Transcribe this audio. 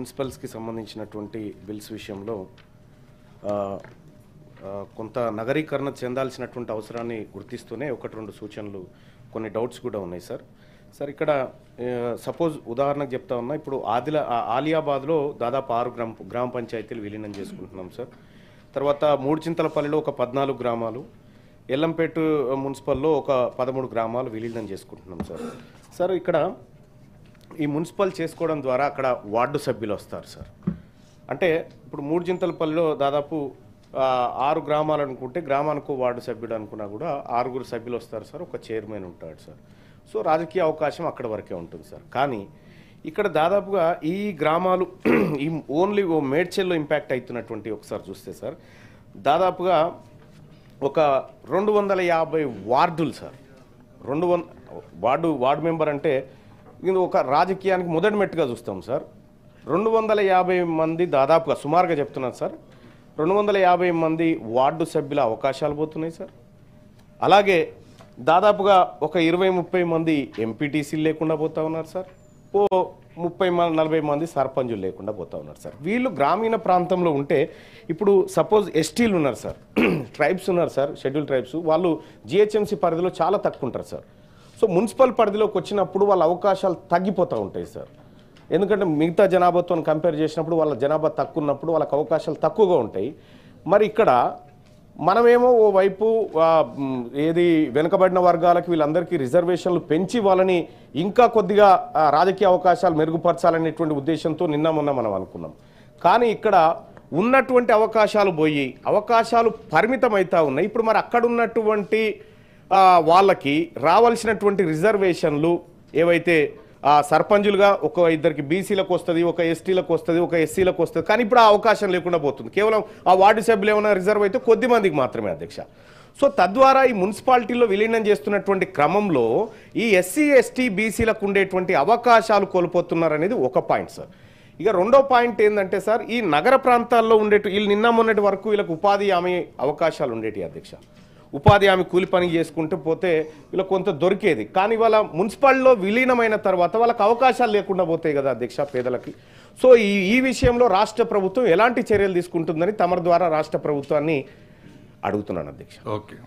మున్సిపల్స్కి సంబంధించినటువంటి బిల్స్ విషయంలో కొంత నగరీకరణ చెందాల్సినటువంటి అవసరాన్ని గుర్తిస్తూనే ఒకటి రెండు సూచనలు కొన్ని డౌట్స్ కూడా ఉన్నాయి సార్ ఇక్కడ సపోజ్ ఉదాహరణకు చెప్తా ఉన్నా ఇప్పుడు ఆలియాబాద్లో దాదాపు 6 గ్రామ పంచాయతీలు విలీనం చేసుకుంటున్నాం సార్. తర్వాత మూడుచింతలపల్లిలో ఒక 14 గ్రామాలు, ఎల్లంపేట మున్సిపల్లో ఒక 13 గ్రామాలు విలీనం చేసుకుంటున్నాం సార్. ఇక్కడ ఈ మున్సిపల్ చేసుకోవడం ద్వారా అక్కడ వార్డు సభ్యులు వస్తారు సార్. అంటే ఇప్పుడు మూడుచింతలపల్లిలో దాదాపు 6 గ్రామాలు అనుకుంటే గ్రామానికి వార్డు సభ్యుడు అనుకున్నా కూడా 6 సభ్యులు వస్తారు సార్, ఒక చైర్మన్ ఉంటాడు సార్. సో రాజకీయ అవకాశం అక్కడ వరకే ఉంటుంది సార్. కానీ ఇక్కడ దాదాపుగా ఈ గ్రామాలు ఈ ఓన్లీ మేడ్చల్లో ఇంపాక్ట్ అవుతున్నటువంటి ఒకసారి చూస్తే సార్ దాదాపుగా ఒక 250 వార్డులు సార్. 200 వార్డు మెంబర్ అంటే ఇది ఒక రాజకీయానికి మొదటి మెట్టుగా చూస్తాం సార్. 250 మంది దాదాపుగా సుమారుగా చెప్తున్నాను సార్, 250 మంది వార్డు సభ్యుల అవకాశాలు పోతున్నాయి సార్. అలాగే దాదాపుగా ఒక 20-30 మంది ఎంపీటీసీలు లేకుండా పోతా ఉన్నారు సార్. 30-40 మంది సర్పంచులు లేకుండా పోతా ఉన్నారు సార్. వీళ్ళు గ్రామీణ ప్రాంతంలో ఉంటే ఇప్పుడు సపోజ్ ఎస్టీలు ఉన్నారు సార్, ట్రైబ్స్ ఉన్నారు సార్, షెడ్యూల్ ట్రైబ్స్, వాళ్ళు జిహెచ్ఎంసీ పరిధిలో చాలా తక్కువ ఉంటారు సార్. సో మున్సిపల్ పరిధిలోకి వచ్చినప్పుడు వాళ్ళ అవకాశాలు తగ్గిపోతూ ఉంటాయి సార్. ఎందుకంటే మిగతా జనాభాతో కంపేర్ చేసినప్పుడు వాళ్ళ జనాభా తక్కువ ఉన్నప్పుడు వాళ్ళకి అవకాశాలు తక్కువగా ఉంటాయి. మరి ఇక్కడ మనమేమో ఓ వైపు ఏది వెనుకబడిన వర్గాలకి వీళ్ళందరికీ రిజర్వేషన్లు పెంచి వాళ్ళని ఇంకా కొద్దిగా రాజకీయ అవకాశాలు మెరుగుపరచాలనేటువంటి ఉద్దేశంతో నిన్న మొన్న మనం అనుకున్నాం. కానీ ఇక్కడ ఉన్నటువంటి అవకాశాలు పోయి అవకాశాలు పరిమితం అవుతా ఉన్నాయి. ఇప్పుడు మరి అక్కడ ఉన్నటువంటి వాళ్ళకి రావాల్సినటువంటి రిజర్వేషన్లు ఏవైతే సర్పంచులుగా ఒక 2 బీసీలకు వస్తుంది, ఒక ఎస్టీలకు వస్తుంది, ఒక ఎస్సీలకు వస్తుంది. కానీ ఇప్పుడు ఆ అవకాశం లేకుండా పోతుంది. కేవలం ఆ వార్డు సభ్యులు ఏమైనా రిజర్వ్ అయితే కొద్ది మందికి మాత్రమే అధ్యక్ష. సో తద్వారా ఈ మున్సిపాలిటీలో విలీనం చేస్తున్నటువంటి క్రమంలో ఈ ఎస్సీ ఎస్టీ బీసీలకు ఉండేటువంటి అవకాశాలు కోల్పోతున్నారనేది ఒక పాయింట్ సార్. ఇక రెండో పాయింట్ ఏంటంటే సార్, ఈ నగర ప్రాంతాల్లో వీళ్ళు నిన్న మొన్నటి వరకు వీళ్ళకి ఉపాధి హామీ అవకాశాలు ఉండేటి అధ్యక్ష. ఉపాధి హామీ కూలి పని చేసుకుంటూ పోతే వీళ్ళకి కొంత దొరికేది. కానీ వాళ్ళ మున్సిపాలిటీలో విలీనమైన తర్వాత వాళ్ళకి అవకాశాలు లేకుండా పోతాయి కదా అధ్యక్ష పేదలకి. సో ఈ విషయంలో రాష్ట్ర ప్రభుత్వం ఎలాంటి చర్యలు తీసుకుంటుందని తమ ద్వారా రాష్ట్ర ప్రభుత్వాన్ని అడుగుతున్నాను అధ్యక్ష. ఓకే.